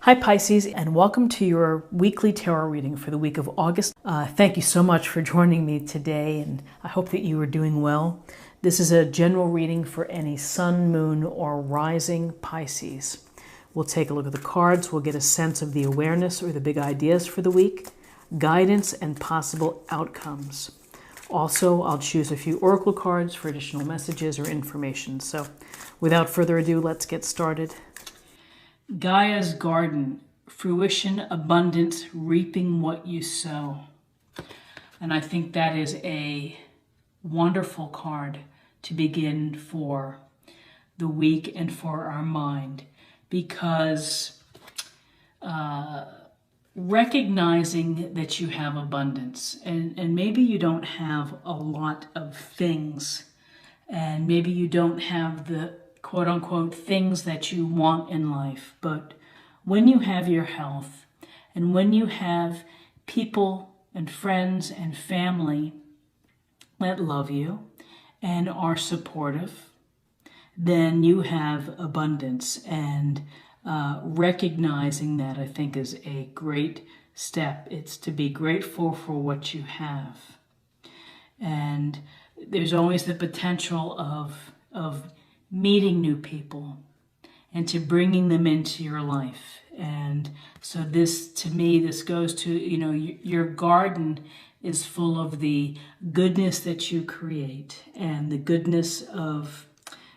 Hi Pisces, and welcome to your weekly tarot reading for the week of August. Thank you so much for joining me today, and I hope that you are doing well. This is a general reading for any sun, moon, or rising Pisces. We'll take a look at the cards, we'll get a sense of the awareness or the big ideas for the week, guidance, and possible outcomes. Also, I'll choose a few oracle cards for additional messages or information. So without further ado, let's get started. Gaia's garden, fruition, abundance, reaping what you sow. And I think that is a wonderful card to begin for the week and for our mind, because recognizing that you have abundance, and maybe you don't have a lot of things, and maybe you don't have the quote-unquote things that you want in life, but when you have your health and when you have people and friends and family that love you and are supportive, then you have abundance. And recognizing that, I think, is a great step. It's to be grateful for what you have. And there's always the potential of meeting new people and to bringing them into your life. And so this, to me, this goes to, your garden is full of the goodness that you create and the goodness of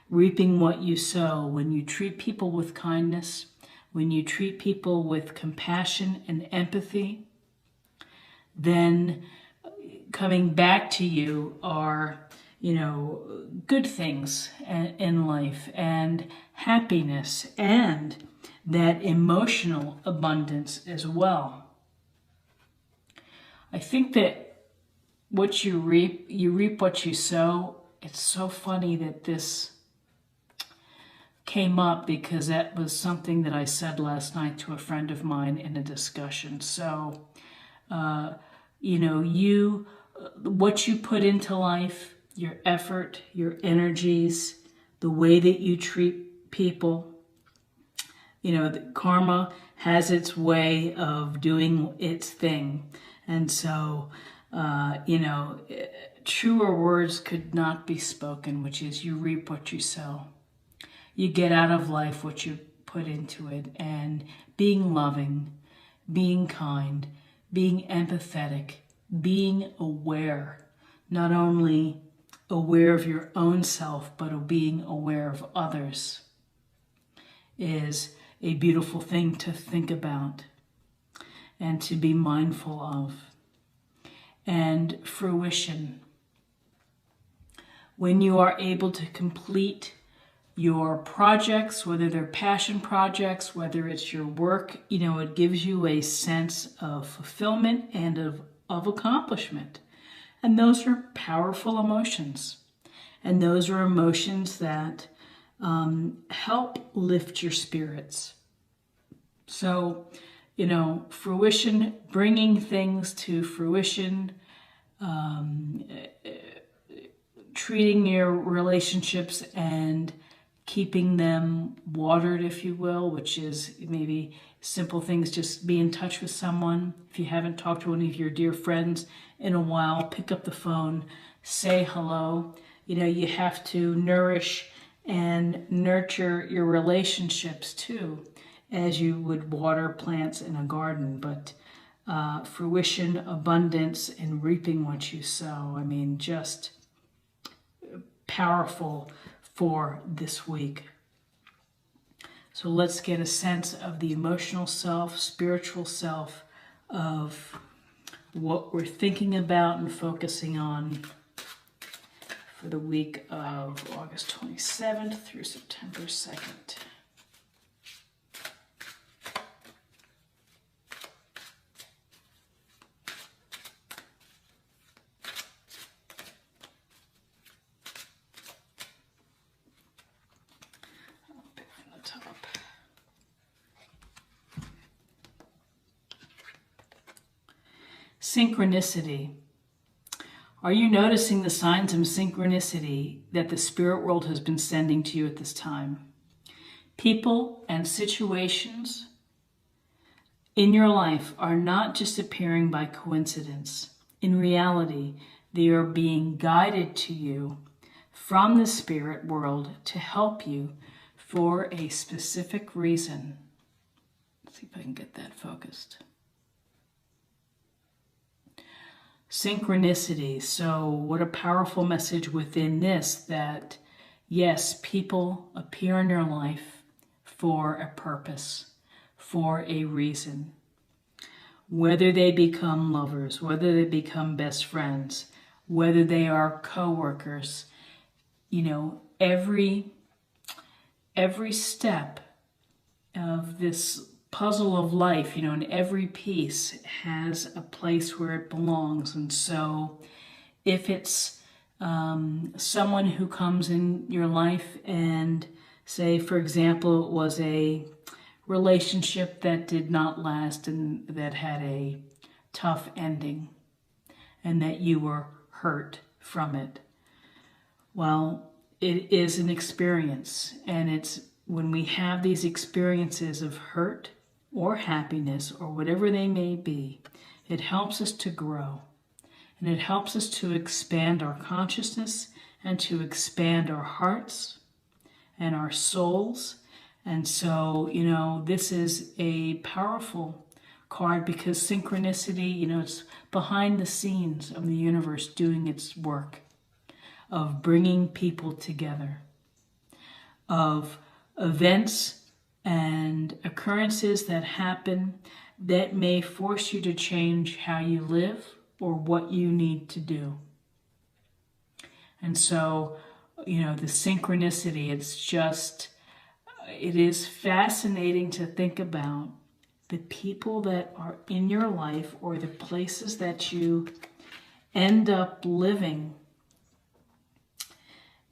reaping what you sow. When you treat people with kindness, when you treat people with compassion and empathy, then coming back to you are good things in life and happiness and that emotional abundance as well. I think that what you reap what you sow. It's so funny that this came up because that was something that I said last night to a friend of mine in a discussion. So, what you put into life, your effort, your energies, the way that you treat people, the karma has its way of doing its thing. And so, truer words could not be spoken, which is you reap what you sow. You get out of life what you put into it. And being loving, being kind, being empathetic, being aware, not only aware of your own self, but of being aware of others, is a beautiful thing to think about and to be mindful of. And fruition, when you are able to complete your projects, whether they're passion projects, whether it's your work, it gives you a sense of fulfillment and of accomplishment. And those are powerful emotions. And those are emotions that help lift your spirits. So, fruition, bringing things to fruition, treating your relationships and keeping them watered, if you will, which is maybe simple things, just be in touch with someone. If you haven't talked to one of your dear friends in a while, pick up the phone, say hello. You have to nourish and nurture your relationships too, as you would water plants in a garden. But fruition, abundance, and reaping what you sow, just powerful for this week. So let's get a sense of the emotional self, spiritual self, of what we're thinking about and focusing on for the week of August 27th through September 2nd. Synchronicity. Are you noticing the signs of synchronicity that the spirit world has been sending to you at this time? People and situations in your life are not just appearing by coincidence. In reality, they are being guided to you from the spirit world to help you for a specific reason. Let's see if I can get that focused. Synchronicity. So what a powerful message within this, that yes, people appear in your life for a purpose, for a reason. Whether they become lovers, whether they become best friends, whether they are co-workers, you know, every step of this puzzle of life, you know, and every piece has a place where it belongs. And so if it's someone who comes in your life and say, for example, it was a relationship that did not last and that had a tough ending and that you were hurt from it. Well, it is an experience, and it's when we have these experiences of hurt or happiness or whatever they may be, it helps us to grow, and it helps us to expand our consciousness and to expand our hearts and our souls. And so, you know, this is a powerful card because synchronicity, you know, it's behind the scenes of the universe doing its work of bringing people together, of events and occurrences that happen that may force you to change how you live or what you need to do. And so, you know, the synchronicity, it is fascinating to think about the people that are in your life or the places that you end up living.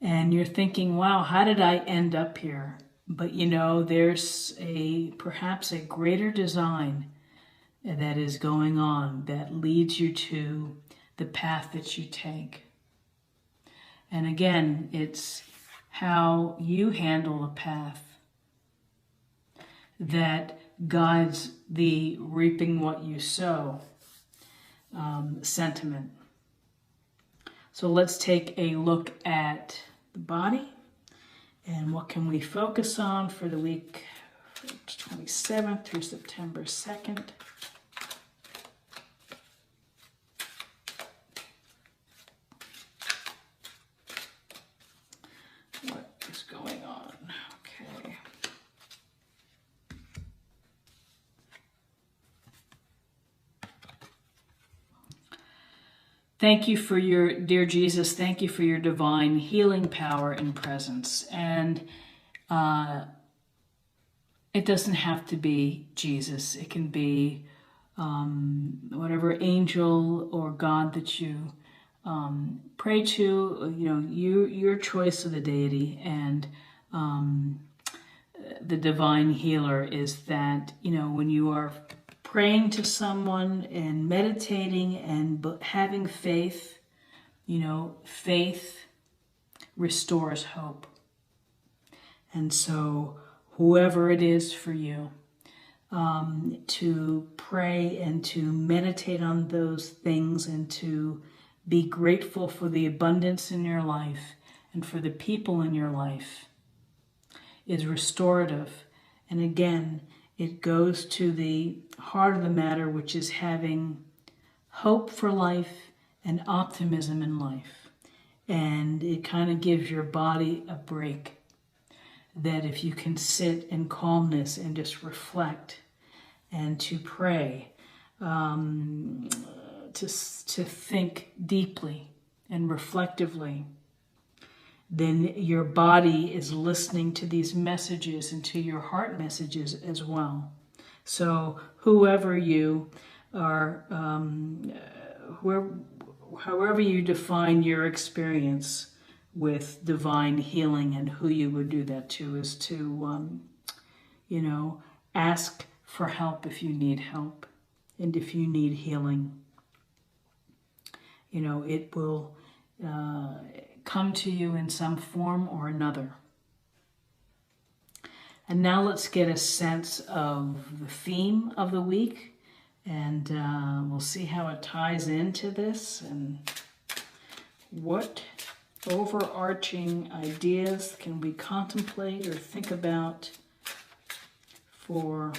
And you're thinking, wow, how did I end up here? But you know, there's perhaps a greater design that is going on that leads you to the path that you take. And again, it's how you handle a path that guides the reaping what you sow sentiment. So let's take a look at the body and what can we focus on for the week 27th through September 2nd. What is going on? Okay. Thank you for your, dear Jesus, thank you for your divine healing power and presence. And it doesn't have to be Jesus. It can be whatever angel or God that you pray to, you know, your choice of the deity. And the divine healer is that, you know, when you are praying to someone and meditating and having faith, you know, faith restores hope. And so whoever it is for you, to pray and to meditate on those things and to be grateful for the abundance in your life and for the people in your life is restorative. And again, it goes to the heart of the matter, which is having hope for life and optimism in life. And it kind of gives your body a break, that if you can sit in calmness and just reflect and to pray, to think deeply and reflectively, then your body is listening to these messages and to your heart messages as well. So whoever you are, however you define your experience with divine healing and who you would do that to is to, you know, ask for help if you need help and if you need healing. You know, it will come to you in some form or another. And now let's get a sense of the theme of the week, and we'll see how it ties into this and what overarching ideas can we contemplate or think about for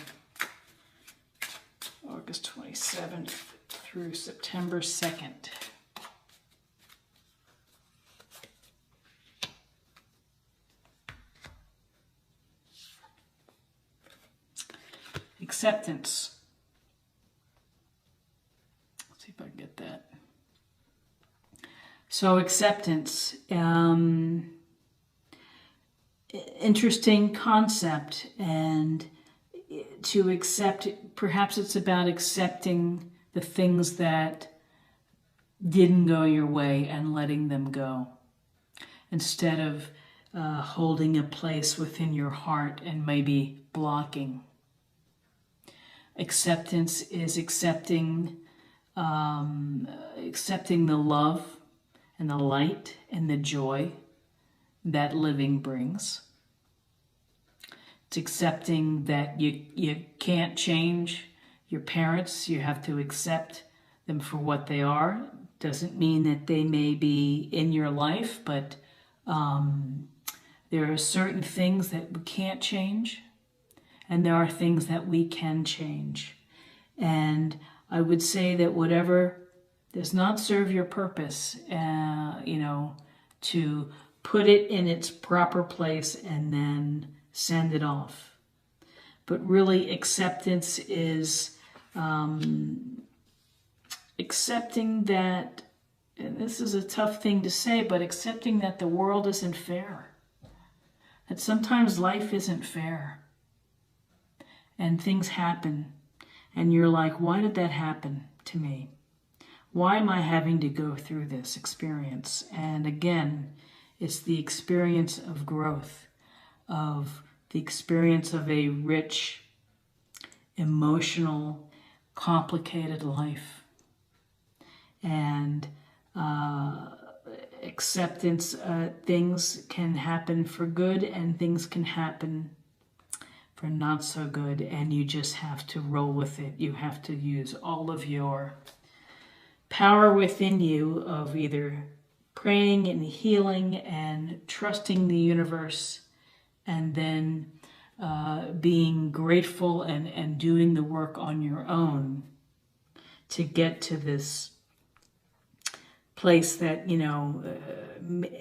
August 27th through September 2nd. Acceptance. Let's see if I can get that. So acceptance, interesting concept, and to accept, perhaps it's about accepting the things that didn't go your way and letting them go, instead of holding a place within your heart and maybe blocking. Acceptance is accepting the love and the light and the joy that living brings. It's accepting that you can't change your parents. You have to accept them for what they are. Doesn't mean that they may be in your life, but there are certain things that we can't change, and there are things that we can change. And I would say that whatever does not serve your purpose, to put it in its proper place and then send it off. But really, acceptance is accepting that, and this is a tough thing to say, but accepting that the world isn't fair. That sometimes life isn't fair. And things happen. And you're like, why did that happen to me? Why am I having to go through this experience? And again, it's the experience of growth, of the experience of a rich, emotional, complicated life. And acceptance, things can happen for good and things can happen for not so good, and you just have to roll with it. You have to use all of your power within you of either praying and healing and trusting the universe, and then being grateful and doing the work on your own to get to this place that,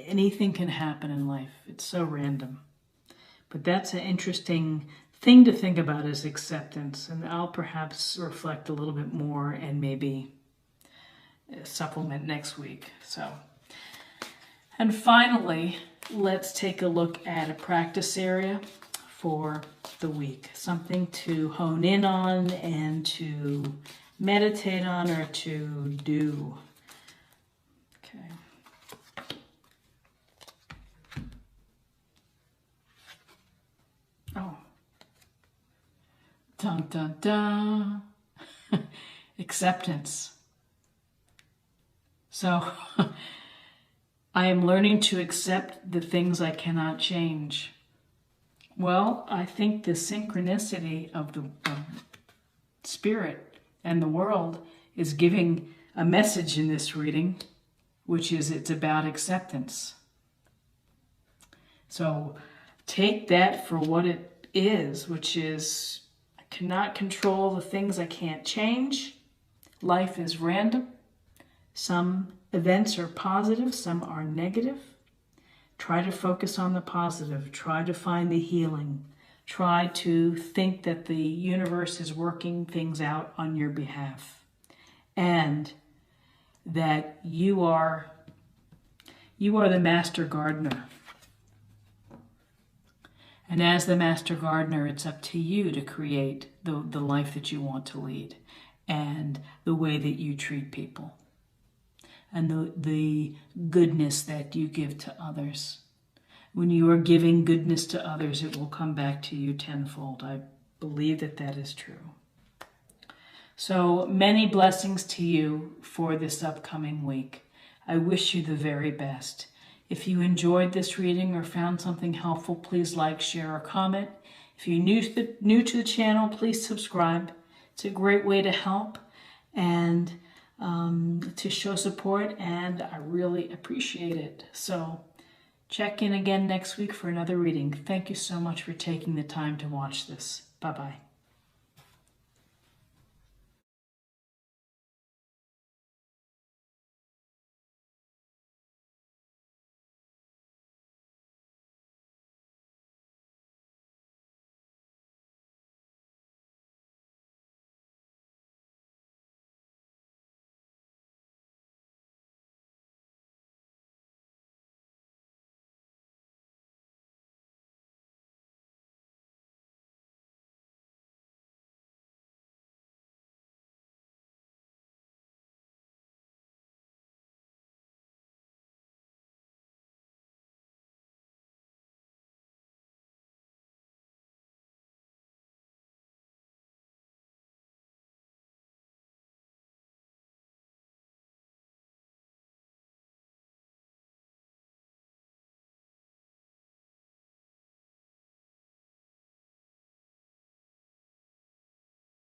anything can happen in life. It's so random. But that's an interesting thing to think about, is acceptance. And I'll perhaps reflect a little bit more and maybe supplement next week. And finally, let's take a look at a practice area for the week. Something to hone in on and to meditate on or to do. Okay. Oh. Dun, dun, dun. Acceptance. So, I am learning to accept the things I cannot change. Well, I think the synchronicity of the spirit and the world is giving a message in this reading, which is it's about acceptance. So take that for what it is, which is I cannot control the things I can't change. Life is random. Some events are positive, some are negative. Try to focus on the positive. Try to find the healing. Try to think that the universe is working things out on your behalf. And that you are the master gardener. And as the master gardener, it's up to you to create the life that you want to lead and the way that you treat people and the goodness that you give to others. When you are giving goodness to others, it will come back to you tenfold. I believe that that is true. So many blessings to you for this upcoming week. I wish you the very best. If you enjoyed this reading or found something helpful, please like, share, or comment. If you're new to the channel, please subscribe. It's a great way to help and to show support, and I really appreciate it. So check in again next week for another reading. Thank you so much for taking the time to watch this. Bye-bye.